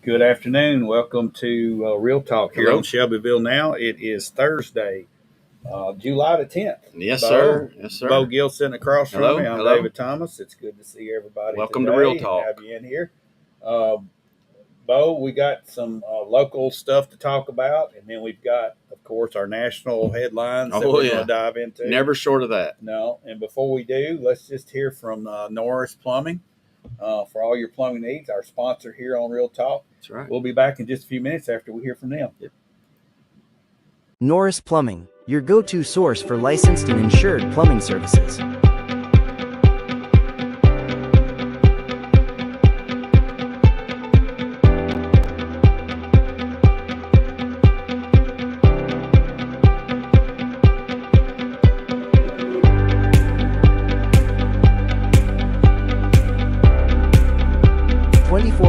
Good afternoon. Welcome to Real Talk here Hello. on Shelbyville now. It is Thursday, July the 10th. Yes, sir. Yes, Bo sir. Gill sitting across Hello. from me. I'm Hello. David Thomas. It's good to see everybody Welcome to today Real and Talk. have you in here. Uh, Bo, we got some local stuff to talk about, and then we've got, of course, our national headlines that Oh, we're yeah. going to dive into. Never short of that. No, and before we do, let's just hear from Norris Plumbing. For all your plumbing needs, our sponsor here on Real Talk. That's right. We'll be back in just a few minutes after we hear from them. Yep. Norris Plumbing, your go-to source for licensed and insured plumbing services.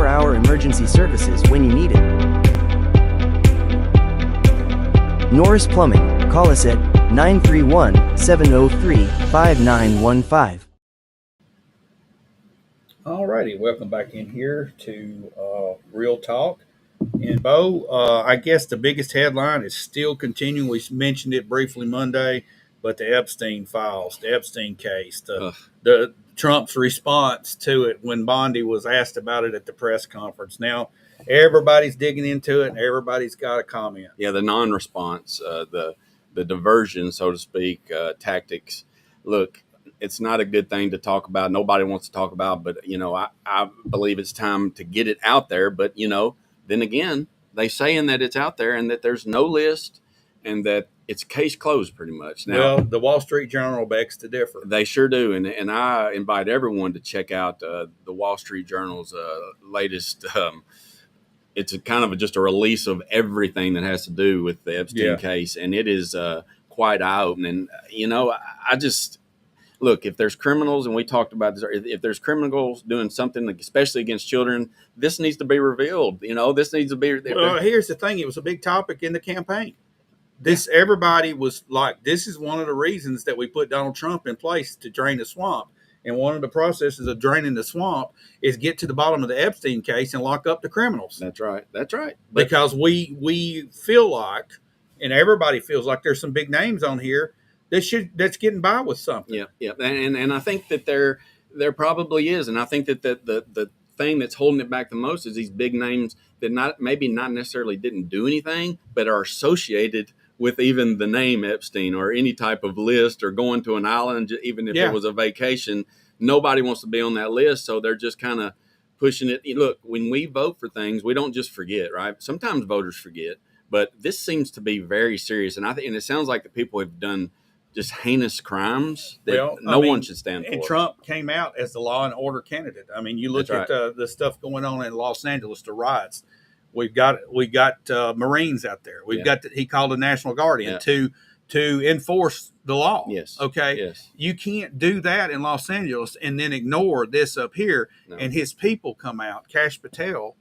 Hour emergency services when you need it. Norris Plumbing, call us at 931-703-5915. All righty, welcome back in here to Real Talk. And Bo, I guess the biggest headline is still continuing. We mentioned it briefly Monday, but the Epstein files, the Epstein case, the Trump's response to it when Bondi was asked about it at the press conference. Now, everybody's digging into it, and everybody's got a comment. Yeah, the non-response, the diversion, so to speak, tactics. Look, it's not a good thing to talk about. Nobody wants to talk about, but, I believe it's time to get it out there. But, then again, they saying that it's out there and that there's no list and that it's case closed pretty much. Now, well, the Wall Street Journal begs to differ. They sure do. And I invite everyone to check out the Wall Street Journal's latest. It's just a release of everything that has to do with the Epstein case. And it is quite eye-opening. I just look, if there's criminals, and we talked about this, if there's criminals doing something, especially against children, this needs to be revealed. This needs to be. Well, here's the thing. It was a big topic in the campaign. Everybody was like, this is one of the reasons that we put Donald Trump in place to drain the swamp. And one of the processes of draining the swamp is get to the bottom of the Epstein case and lock up the criminals. That's right. Because we feel like, and everybody feels like there's some big names on here that's getting by with something. Yeah. And I think that there probably is. And I think that the thing that's holding it back the most is these big names that maybe not necessarily didn't do anything, but are associated with even the name Epstein or any type of list or going to an island, even if it was a vacation. Nobody wants to be on that list, so they're just kind of pushing it. Look, when we vote for things, we don't just forget, right? Sometimes voters forget, but this seems to be very serious, and it sounds like the people have done just heinous crimes that no one should stand for. And Trump came out as the law and order candidate. I mean, you look at the stuff going on in Los Angeles, the riots. We got Marines out there. We've got he called a National Guardian to enforce the law. Yes. Okay. Yes. You can't do that in Los Angeles and then ignore this up here. No. And his people come out. Cash Patel,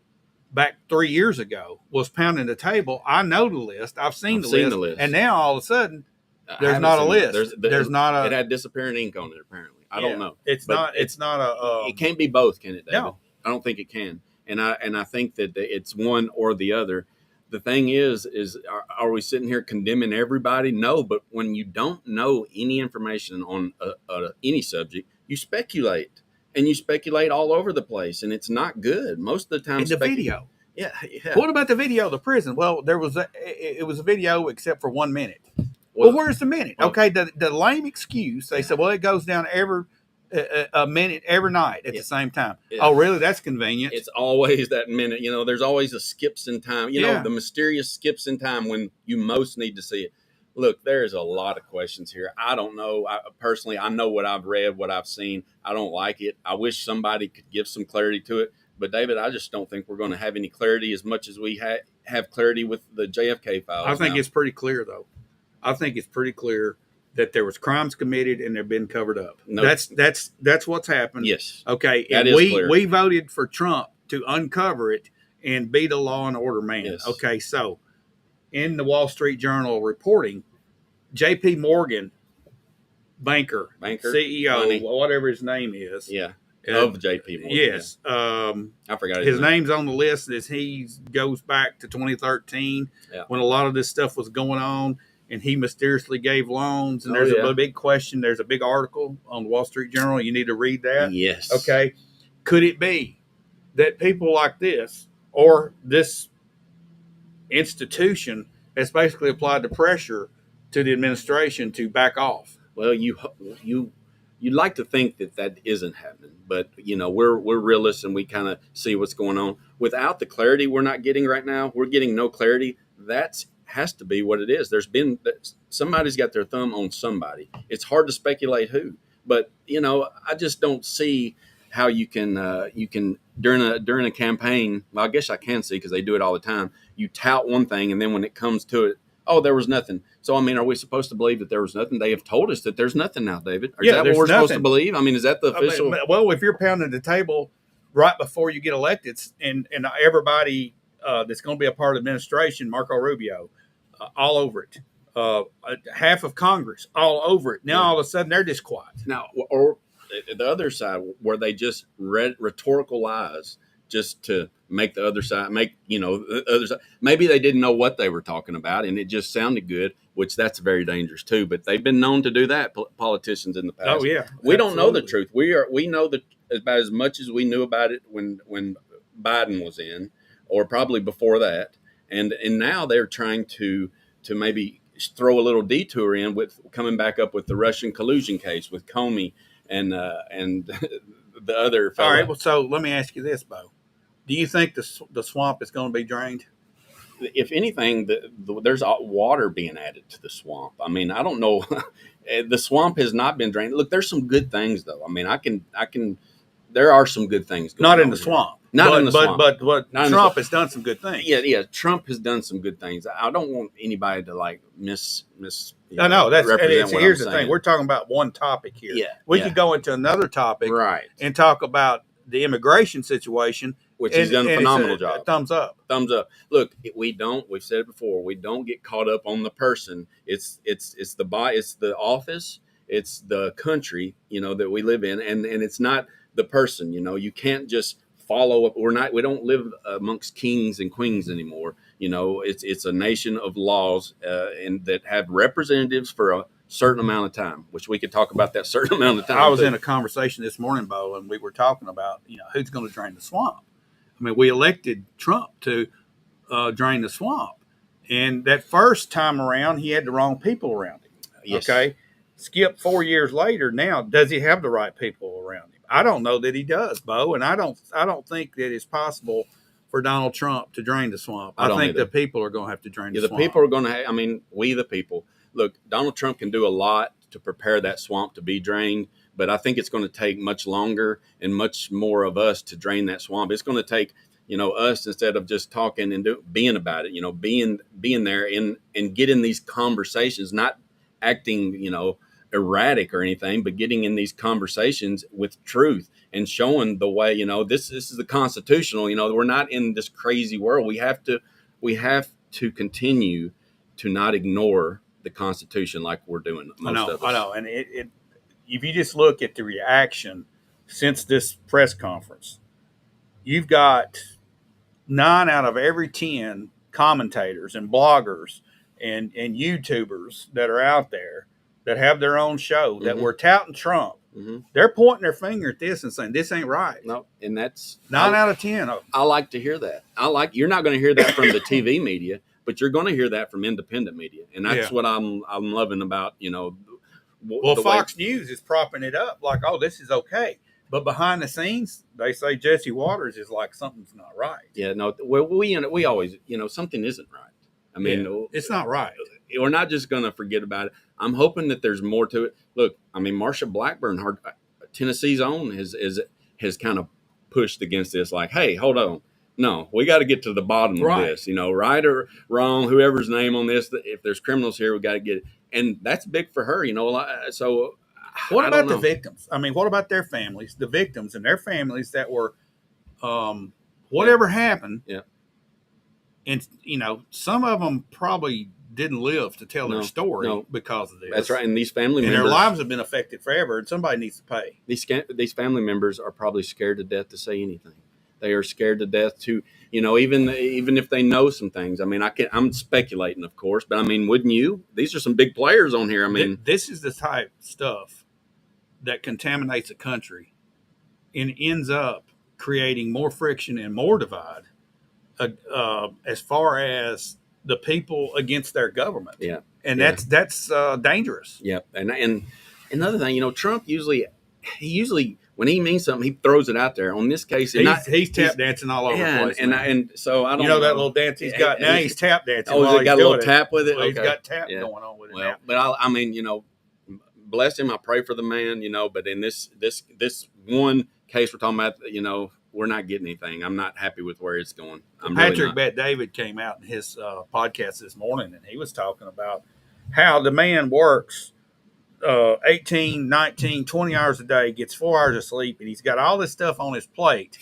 back 3 years ago, was pounding the table. I know the list. I've seen the list. And now all of a sudden, there's not a list. There's not a. It had disappearing ink on it. Apparently, I don't know. It's not a. It can't be both, can it, David? No. I don't think it can. And I think that it's one or the other. The thing is are we sitting here condemning everybody? No, but when you don't know any information on any subject, you speculate, and you speculate all over the place, and it's not good. Most of the time, the video. Yeah. What about the video of the prison? Well, it was a video except for 1 minute. Well, where's the minute? Okay, the lame excuse. They said, well, it goes down a minute every night at the same time. Yeah. Oh, really? That's convenient. It's always that minute. There's always a skips in time. The mysterious skips in time when you most need to see it. Look, there's a lot of questions here. I don't know. Personally, I know what I've read, what I've seen. I don't like it. I wish somebody could give some clarity to it. But, David, I just don't think we're going to have any clarity as much as we have clarity with the JFK files. I think it's pretty clear, though. I think it's pretty clear that there was crimes committed and they've been covered up. No. That's what's happened. Yes. Okay. That and is clear. We voted for Trump to uncover it and be the law and order man. Yes. Okay. So in the Wall Street Journal reporting, J.P. Morgan, banker, CEO, money. whatever his name is. Yeah. of J.P. Morgan. Yes. I forgot his name's on the list. As he goes back to 2013 when a lot of this stuff was going on, and he mysteriously gave loans. And there's a big question. There's a big article on the Wall Street Journal. You need to read that. Yes. Okay. Could it be that people like this or this institution has basically applied the pressure to the administration to back off? Well, you'd like to think that isn't happening, but we're realists and we kind of see what's going on. Without the clarity we're not getting right now, we're getting no clarity. That has to be what it is. Somebody's got their thumb on somebody. It's hard to speculate who, but I just don't see how you can during a campaign. Well, I guess I can see because they do it all the time. You tout one thing, and then when it comes to it, oh, there was nothing. So, I mean, are we supposed to believe that there was nothing? They have told us that there's nothing now, David. Is that what we're supposed to believe? I mean, is that the official? Well, if you're pounding the table right before you get elected, and everybody that's going to be a part of the administration, Marco Rubio, all over it, half of Congress, all over it. Now, all of a sudden, they're just quiet. Now, or the other side, where they just read rhetorical lies just to make the other side the other side. Maybe they didn't know what they were talking about, and it just sounded good, which that's very dangerous too. But they've been known to do that, politicians in the past. Oh yeah, we don't know the truth. We know that about as much as we knew about it when Biden was in, or probably before that, and now they're trying to maybe throw a little detour in with coming back up with the Russian collusion case with Comey and the other fellow. All right. Well, so let me ask you this, Bo. Do you think the swamp is going to be drained? If anything, there's water being added to the swamp. I mean, I don't know. The swamp has not been drained. Look, there's some good things though. I mean, I can. There are some good things going on. Not in the swamp. Not in the swamp. But Trump has done some good things. Yeah. Trump has done some good things. I don't want anybody to like miss. I know that's. Here's the thing. We're talking about one topic here. Yeah. We could go into another topic, right, and talk about the immigration situation, which he's done a phenomenal job. Thumbs up. Thumbs up. Look, we've said it before. We don't get caught up on the person. It's the office. It's the country, that we live in, and it's not the person. You can't just follow up. We don't live amongst kings and queens anymore. It's a nation of laws and that have representatives for a certain amount of time, which we could talk about that certain amount of time. I was in a conversation this morning, Bo, and we were talking about, who's going to drain the swamp. I mean, we elected Trump to drain the swamp. And that first time around, he had the wrong people around him. Yes. Okay. Skip 4 years later. Now, does he have the right people around him? I don't know that he does, Bo. And I don't think that it's possible for Donald Trump to drain the swamp. I think the people are going to have to drain the swamp. The people are going to we the people. Look, Donald Trump can do a lot to prepare that swamp to be drained, but I think it's going to take much longer and much more of us to drain that swamp. It's going to take, us, instead of just talking and being about it, being there and getting these conversations, not acting, erratic or anything, but getting in these conversations with truth and showing the way, this is the constitutional, we're not in this crazy world. We have to continue to not ignore the Constitution like we're doing most of us. I know. And if you just look at the reaction since this press conference, you've got 9 out of every 10 commentators and bloggers and YouTubers that are out there that have their own show that were touting Trump. Mm-hmm. They're pointing their finger at this and saying, this ain't right. No, and that's 9 out of 10. I like to hear that. You're not going to hear that from the TV media, but you're going to hear that from independent media. And that's what I'm loving about, Fox News is propping it up like, oh, this is okay. But behind the scenes, they say Jesse Waters is like, something's not right. Yeah, no, we always, something isn't right. I mean, it's not right. We're not just going to forget about it. I'm hoping that there's more to it. Look, I mean, Marsha Blackburn, Tennessee's own, has kind of pushed against this. Like, hey, hold on. No, we got to get to the bottom of this, right or wrong, whoever's name on this. If there's criminals here, we got to get it. And that's big for her, So what about the victims? I mean, what about their families, the victims and their families that were, whatever happened. Yeah. And, some of them probably didn't live to tell their story because of this. That's right. And these family and members, their lives have been affected forever, and somebody needs to pay. These family members are probably scared to death to say anything. They are scared to death to, even if they know some things. I mean, I'm speculating, of course, but I mean, wouldn't you? These are some big players on here. I mean, this is the type of stuff that contaminates a country and ends up creating more friction and more divide as far as the people against their government. Yeah. And that's dangerous. Yep. And another thing, Trump usually when he means something, he throws it out there. On this case, he's tap dancing all over the place. And so I don't know that little dance he's got now. He's tap dancing. Oh, he's got a little tap with it. Well, he's got tap going on with it now. But I mean, bless him. I pray for the man. But in this one case we're talking about, we're not getting anything. I'm not happy with where it's going. Patrick Bet-David came out in his podcast this morning, and he was talking about how the man works 18, 19, 20 hours a day, gets 4 hours of sleep, and he's got all this stuff on his plate.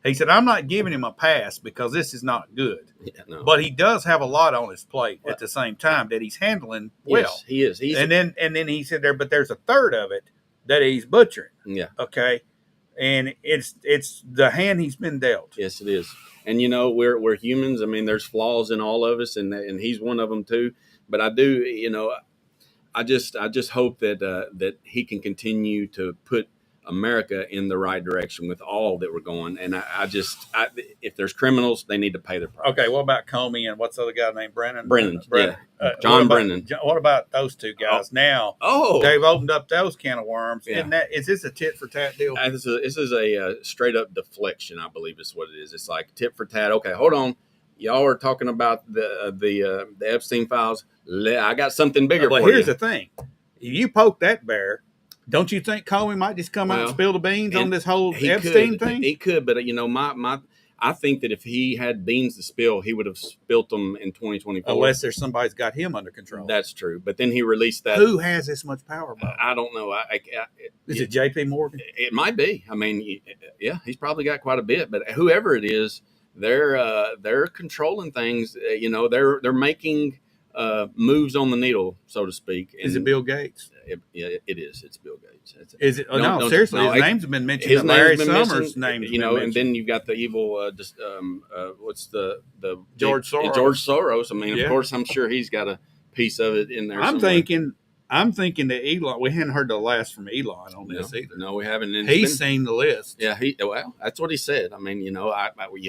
He said, I'm not giving him a pass because this is not good. Yeah, no. But he does have a lot on his plate at the same time that he's handling well. Yes, he is. And then he said but there's a third of it that he's butchering. Yeah. Okay. And it's the hand he's been dealt. Yes, it is. And we're humans. I mean, there's flaws in all of us, and he's one of them too. But I do, I just hope that he can continue to put America in the right direction with all that we're going. And if there's criminals, they need to pay their price. Okay, what about Comey and what's the other guy named Brennan? Brennan. John Brennan. What about those two guys? Now, they've opened up those can of worms. Yeah. Is this a tit for tat deal? This is a straight up deflection, I believe is what it is. It's like tit for tat. Okay, hold on. Y'all are talking about the Epstein files. I got something bigger for you. Well, here's the thing. If you poke that bear, don't you think Comey might just come out and spill the beans on this whole Epstein thing? He could, but I think that if he had beans to spill, he would have spilt them in 2024. Unless there's somebody's got him under control. That's true. But then he released that. Who has this much power, Bob? I don't know. Is it J.P. Morgan? It might be. I mean, yeah, he's probably got quite a bit. But whoever it is, they're controlling things. They're making moves on the needle, so to speak. Is it Bill Gates? It is. It's Bill Gates. Is it? No, seriously, his name's been mentioned. His Larry Summers' name, and then you've got the evil. What's the George Soros? George Soros. I mean, of course, I'm sure he's got a piece of it in there. I'm thinking that Elon. We hadn't heard the last from Elon on this either. No, we haven't. He's seen the list. Yeah, that's what he said. I mean, you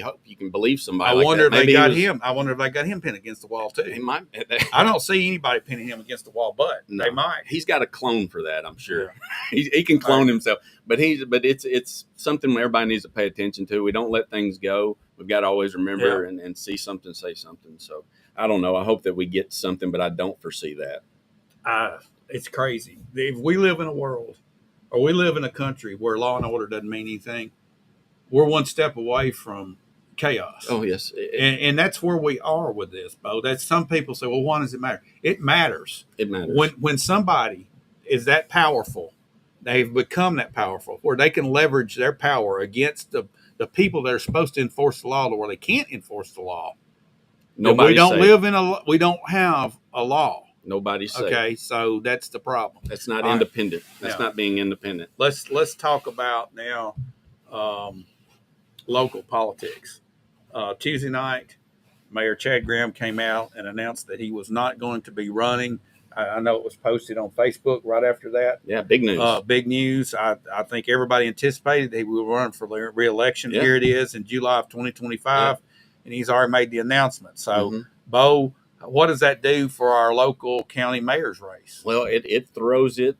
hope you can believe somebody. I wonder if they got him. I wonder if they got him pinned against the wall too. He might. I don't see anybody pinning him against the wall, but they might. He's got a clone for that, I'm sure. Yeah. he can clone himself, but it's something everybody needs to pay attention to. We don't let things go. We've got to always remember and see something, say something. So I don't know. I hope that we get something, but I don't foresee that. It's crazy. If we live in a world or we live in a country where law and order doesn't mean anything, we're one step away from chaos. Oh, yes. And that's where we are with this, Bo. That's some people say, well, why does it matter? It matters. It matters. When somebody is that powerful, they've become that powerful, where they can leverage their power against the people that are supposed to enforce the law to where they can't enforce the law. We don't have a law. Nobody's safe. Okay, so that's the problem. That's not independent. That's not being independent. Let's talk about now local politics. Tuesday night, Mayor Chad Graham came out and announced that he was not going to be running. I know it was posted on Facebook right after that. Yeah, big news. Big news. I think everybody anticipated that he would run for re-election. Yeah. Here it is in July of 2025, and he's already made the announcement. So, Bo, what does that do for our local county mayor's race? Well, it throws it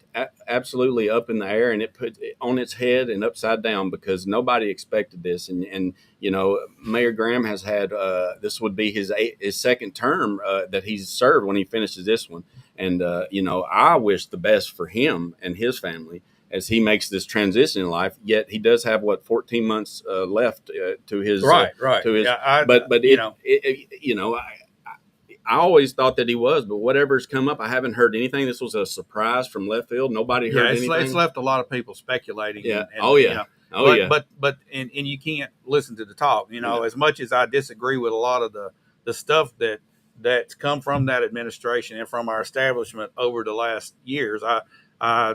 absolutely up in the air, and it puts it on its head and upside down because nobody expected this. And Mayor Graham has had this would be his second term that he's served when he finishes this one. And, I wish the best for him and his family as he makes this transition in life. Yet he does have 14 months left to his right. To his, yeah, I always thought that he was, but whatever's come up, I haven't heard anything. This was a surprise from left field. Nobody heard anything. It's left a lot of people speculating. Yeah. But you can't listen to the talk. As much as I disagree with a lot of the stuff that that's come from that administration and from our establishment over the last years. I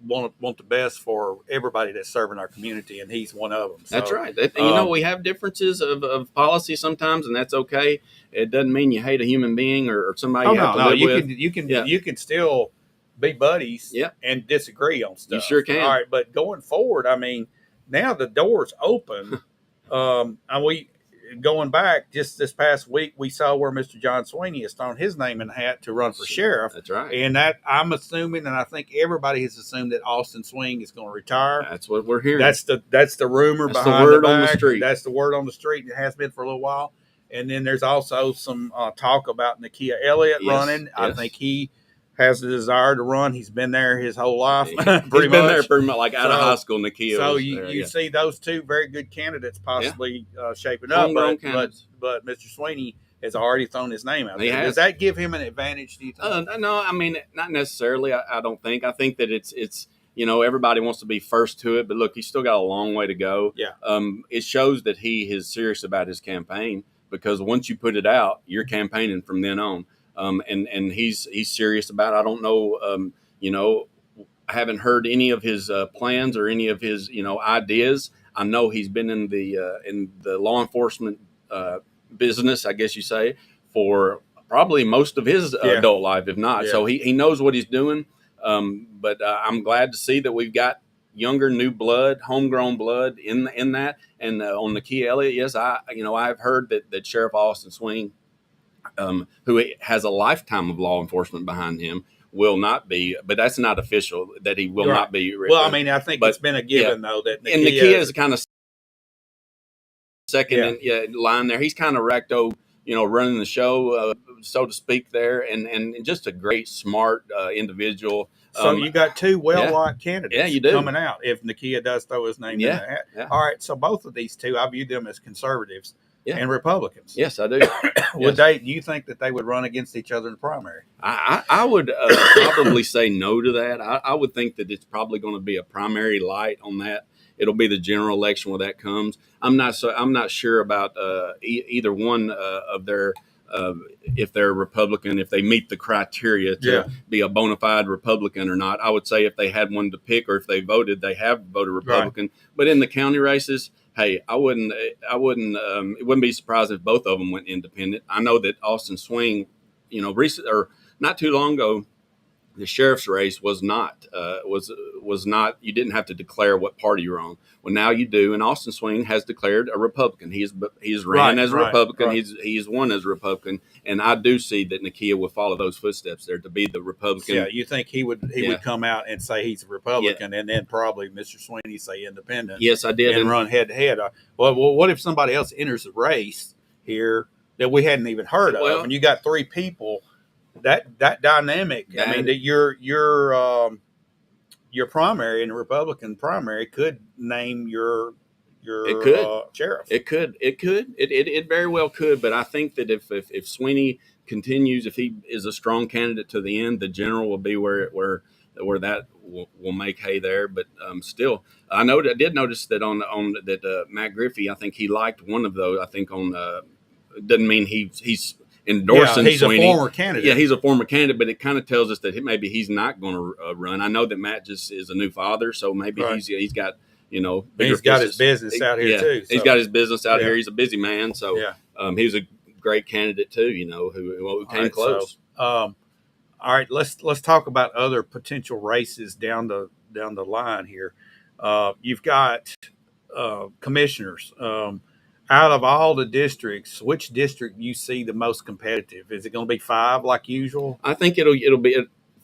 want the best for everybody that's serving our community, and he's one of them. That's So, right. We have differences of policy sometimes, and that's okay. It doesn't mean you hate a human being or somebody you have to live with. You can still be buddies Yeah. and disagree on stuff. You sure can. All right, but going forward, I mean, now the door's open. And we going back just this past week, we saw where Mr. John Sweeney has thrown his name in the hat to run for sheriff. That's right. And that I'm assuming, and I think everybody has assumed that Austin Swing is going to retire. That's what we're hearing. That's the rumor That's behind the word the on the back. street. That's the word on the street. It has been for a little while. And then there's also some talk about Nakia Elliott running. I think he has the desire to run. He's been there his whole life. He's been there pretty much like out of high school. Nakia. So you see those two very good candidates possibly shaping up. But Mr. Sweeney has already thrown his name out there. Does that give him an advantage, do you think? No, I mean, not necessarily. I don't think. I think that it's everybody wants to be first to it, but look, he's still got a long way to go. Yeah. It shows that he is serious about his campaign, because once you put it out, you're campaigning from then on. And he's serious about it. I don't know, I haven't heard any of his plans or any of his, ideas. I know he's been in the law enforcement business, I guess you say, for probably most of his adult life, if not. Yeah. So he knows what he's doing. But I'm glad to see that we've got younger, new blood, homegrown blood in that. And on Nakia Elliott, yes, I've heard that Sheriff Austin Swing, who has a lifetime of law enforcement behind him, will not be, but that's not official that he will not be. Well, I mean, I think it's been a given though that Nakia, and Nakia is kind of second in line there. He's kind of recto, running the show, so to speak there, and just a great, smart individual. So you got two well-liked candidates you do. coming out if Nakia does throw his name in the hat. Yeah. All right, so both of these two, I view them as conservatives and Republicans. Yes, I do. Do you think that they would run against each other in the primary? I would probably say no to that. I would think that it's probably going to be a primary light on that. It'll be the general election where that comes. I'm not sure about either one of their. If they're Republican, if they meet the criteria to be a bona fide Republican or not. I would say if they had one to pick, or if they voted, they have voted Republican. Right. But in the county races, hey, it wouldn't be surprised if both of them went independent. I know that Austin Swing, recent or not too long ago, the sheriff's race was not you didn't have to declare what party you're on. Well, now you do, and Austin Swing has declared a Republican. He's ran as a Republican. Right. He's won as a Republican, and I do see that Nakia will follow those footsteps there to be the Republican. Yeah, you think he would come out and say he's a Republican, and then probably Mr. Sweeney say independent. Yes, I did, and run head to head. Well, what if somebody else enters the race here that we hadn't even heard of, and you got three people? That dynamic. I mean, that your primary in the Republican primary could name your sheriff. It could. It very well could. But I think that if Sweeney continues, if he is a strong candidate to the end, the general will be where that will make hay there. But still, I did notice that on that Matt Griffey, I think he liked one of those. I think doesn't mean he's endorsing he's Sweeney. A former candidate. Yeah, he's a former candidate, but it kind of tells us that maybe he's not going to run. I know that Matt just is a new father, so maybe he's got he's got his business out here too. So. He's got his business out here. He's a busy man, so he was a great candidate too. Who came close. So, all right, let's talk about other potential races down the line here. You've got commissioners. Out of all the districts, which district you see the most competitive? Is it going to be 5 like usual? I think it'll be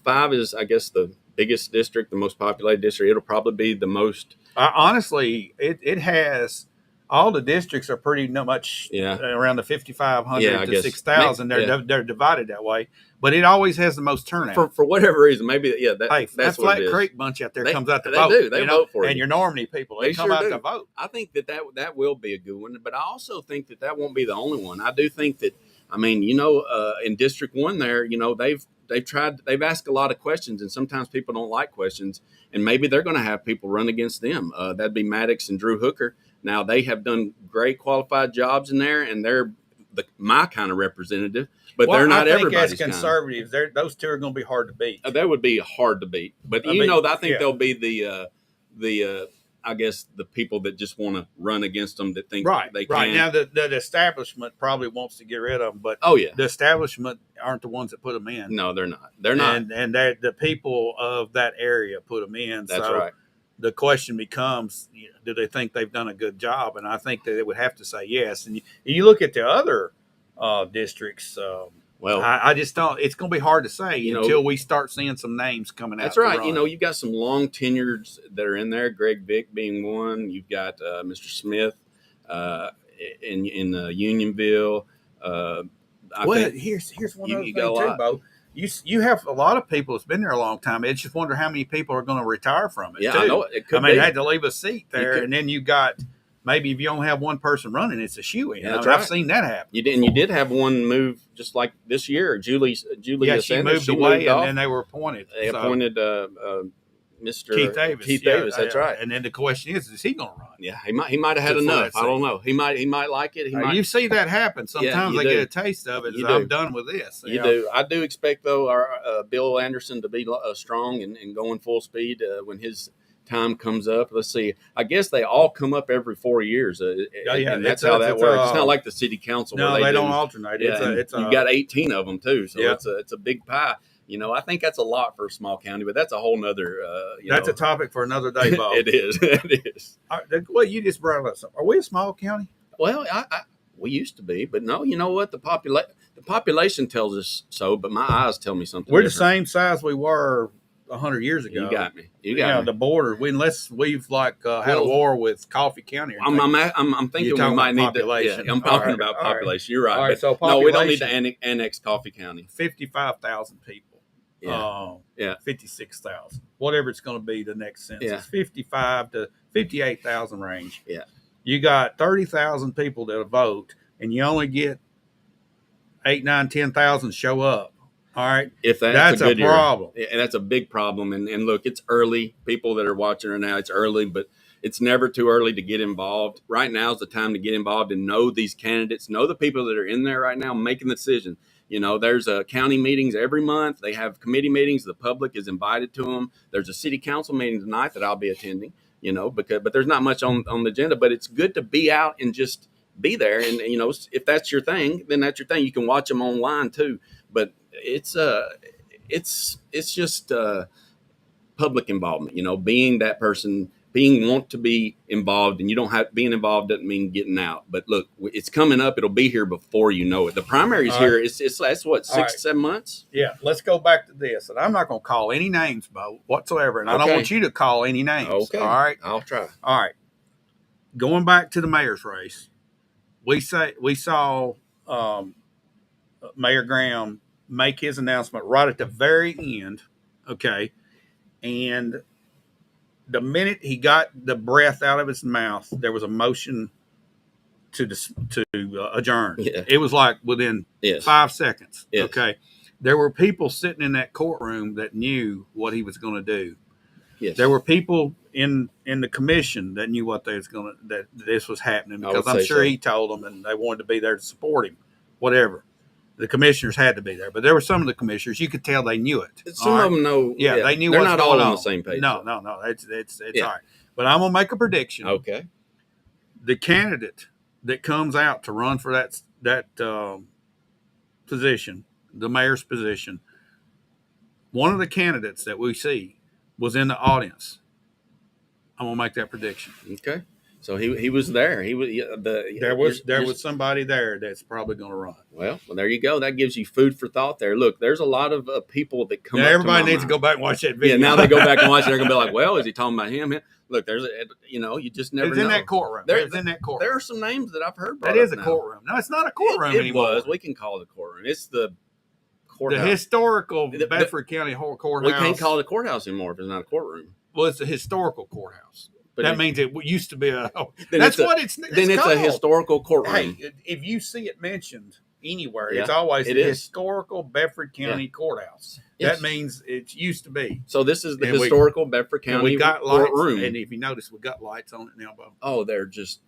5 is, I guess, the biggest district, the most populated district. It'll probably be the most. Honestly, it has all the districts are pretty much around the 5,500 to 6,000. They're divided that way, but it always has the most turnout for whatever reason. Maybe that Flat Creek bunch out there comes out to vote. They vote for you. And your Normandy people they come out to vote. I think that will be a good one, but I also think that won't be the only one. I do think that in District 1 there, they've asked a lot of questions, and sometimes people don't like questions, and maybe they're going to have people run against them. That'd be Maddox and Drew Hooker. Now, they have done great qualified jobs in there, and they're my kind of representative, but Well, they're not I think everybody's as kind. conservatives, those two are going to be hard to beat. That would be hard to beat. But I mean, I think yeah. they'll be the I guess the people that just want to run against them that think they can. Right. Now, the establishment probably wants to get rid of them, but Oh yeah, the establishment aren't the ones that put them in. no, they're not. They're not. And the people of that area put them in. That's so right. The question becomes, do they think they've done a good job? And I think that they would have to say yes. And you look at the other districts. Well, I just don't. It's going to be hard to say until we start seeing some names coming out. That's right. You've got some long tenures that are in there. Greg Vick being one. You've got Mr. Smith in Unionville. Here's one other thing too, Bo. You have a lot of people that's been there a long time. It's just wonder how many people are going to retire from it. Yeah, too. I know it could. They had to leave a seat there, and then you got. Maybe if you only have one person running, it's a shoe-in. Yeah, right. I've seen that happen. You did have one move just like this year. Julia she moved away, and then they were appointed. They appointed Mr. Keith Davis. Keith Davis, that's right. And then the question is he going to run? Yeah, he might have had enough. I don't know. He might like it. You see that happen. Sometimes they get a taste of it. I'm done with this. You do. I do expect though our Bill Anderson to be strong and going full speed when his time comes up. Let's see. I guess they all come up every 4 years. And that's how that works. It's not like the city council. No, where they don't alternate. Yeah, you've got 18 of them too, so it's a big pie. I think that's a lot for a small county, but that's a whole nother. That's a topic for another day, Bob. It is. It is. Well, you just brought up something. Are we a small county? Well, we used to be, but no. You know what? The population tells us so, but my eyes tell me something. We're different. the same size we were 100 years ago. You got me. You got me. The border. Unless we've had a war with Coffee County. I'm thinking we might need to. Yeah, I'm talking about population. You're right. All right. So no, we don't need to annex Coffee County. 55,000 people. 56,000. Whatever it's going to be the next census. 55 to 58,000 range. Yeah. You got 30,000 people that vote, and you only get 8, 9, 10,000 show up. All right. If that's a problem. And that's a big problem. And look, it's early. People that are watching right now, it's early, but it's never too early to get involved. Right now is the time to get involved and know these candidates, know the people that are in there right now making the decision. There's county meetings every month. They have committee meetings. The public is invited to them. There's a city council meeting tonight that I'll be attending, but there's not much on the agenda, but it's good to be out and just be there. And, if that's your thing, then that's your thing. You can watch them online too, but it's just public involvement, being that person, want to be involved, and you don't have being involved doesn't mean getting out. But look, it's coming up. It'll be here before you know it. The primary's here. That's what 6 to 7 months. Yeah. Let's go back to this, and I'm not going to call any names, Bo, whatsoever, and I don't want you to call any names. Okay. All right. I'll try. All right. Going back to the mayor's race, we saw Mayor Graham make his announcement right at the very end. Okay, and the minute he got the breath out of his mouth, there was a motion to adjourn. Yeah. It was like within 5 seconds. Yes. Okay. There were people sitting in that courtroom that knew what he was going to do. Yes. There were people in the commission that knew what that this was happening, because I'm sure he told them, and they wanted to be there to support him, whatever. The commissioners had to be there, but there were some of the commissioners, you could tell they knew it. Some of them know. Yeah, they knew they're what's not going all on the same page. No. It's all right. But I'm gonna make a prediction. Okay. The candidate that comes out to run for that position, the mayor's position, one of the candidates that we see was in the audience. I'm gonna make that prediction. Okay. So he was there. He was there was somebody there that's probably going to run. Well, there you go. That gives you food for thought there. Look, there's a lot of people that come. Now, up everybody to needs to go back and watch that video. Yeah, now they go back and watch it. They're going to be like, "Well, is he talking about him?" Look, there's you just never know. It's in that courtroom. It's in that courtroom. There are some names that I've heard. That is a courtroom. No, it's not a courtroom anymore. It was. We can call it a courtroom. It's the courthouse. The historical Bedford County courthouse. We can't call it a courthouse anymore if it's not a courtroom. Well, it's a historical courthouse. But that means it used to be a. Then that's what it's then it's called. A historical courtroom. Hey, if you see it mentioned anywhere, it's always the historical Bedford County courthouse. Yes. That means it used to be. So this is the historical Bedford County we got lights, courtroom. and if you notice, we got lights on it now, Bo. Oh, they're just.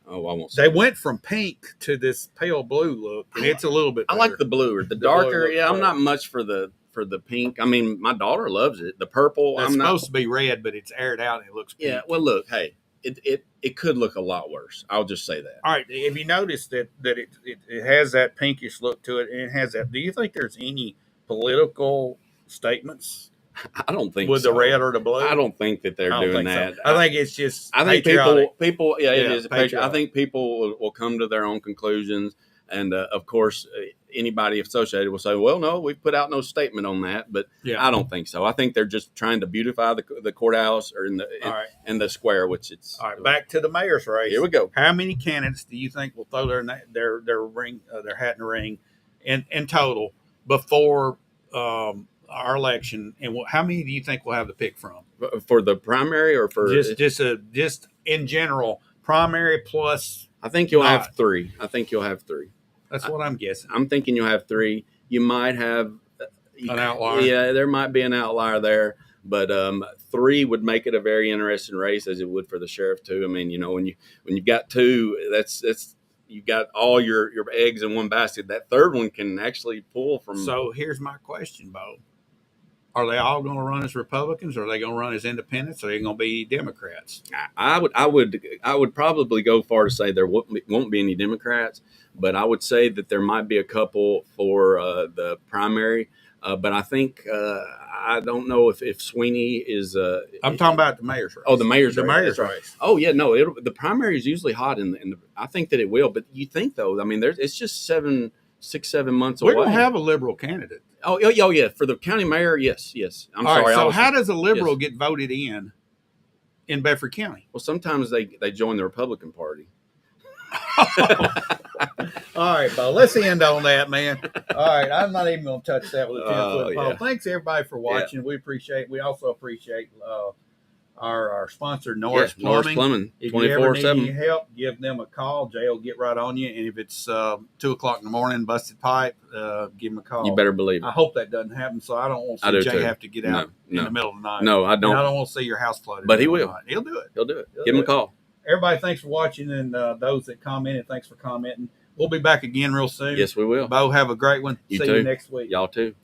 Oh, I won't They say. went from pink to this pale blue look, and it's a little bit I better. like the blue or the blue darker. looks Yeah, I'm better. not much for the pink. I mean, my daughter loves it. The purple, It's I'm not. supposed to be red, but it's aired out and it looks pink. Yeah, well, look, hey, it could look a lot worse. I'll just say that. All right. Have you noticed that it has that pinkish look to it, and it has that? Do you think there's any political statements I don't think with so. the red or the blue? I don't think that they're I don't doing think that. so. I think it's just. I think patriotic. people, yeah, it Yeah, is. patriotic. I think people will come to their own conclusions, and of course, anybody associated will say, "Well, no, we've put out no statement on that." But Yeah. I don't think so. I think they're just trying to beautify the courthouse or All right. in the square, which it's. All right. Back to the mayor's race. Here we go. How many candidates do you think will throw their ring, their hat in the ring, in total before our election? And how many do you think we'll have to pick from? For the primary or for Just in general, primary plus. I think you'll not. have three. I think you'll have three. That's what I'm guessing. I'm thinking you'll have three. You might have An outlier. Yeah, there might be an outlier there, but three would make it a very interesting race, as it would for the sheriff too. I mean, when you've got two, that's you got all your eggs in one basket. That third one can actually pull from. So here's my question, Bo. Are they all going to run as Republicans? Or are they going to run as independents? Or are they going to be Democrats? I would probably go far to say there won't be any Democrats, but I would say that there might be a couple for the primary. But I think I don't know if Sweeney is. I'm talking about the mayor's race. Oh, the mayor's race. mayor's That's right. race. Oh yeah, no, the primary is usually hot in the. I think that it will, but you think though? I mean, it's just 7 months away. We're going to have a liberal candidate. Oh yeah, for the county mayor, yes. I'm All sorry. right, so how does a liberal yes. get voted in Bedford County? Well, sometimes they join the Republican Party. All right, Bo, let's end on that, man. All right, I'm not even going to touch that with a 10-foot pole. Yeah. Thanks, everybody, for watching. Yeah. We also appreciate our sponsor, Norris Plumbing. If you ever need 24/7. any help, give them a call. Jay will get right on you. And if it's 2 o'clock in the morning, busted pipe, give them a call. You better believe it. I hope that doesn't happen, so I don't want to I do see Jay too. have to get out in the middle of the night. No, I don't. And I don't want to see your house flooded. But he will. He'll do it. He'll do it. He'll Give him do a call. Everybody, thanks for watching, and those that commented, thanks for commenting. We'll be back again real soon. Yes, we will. Bo, have a great one. You See too. you next week. Y'all too.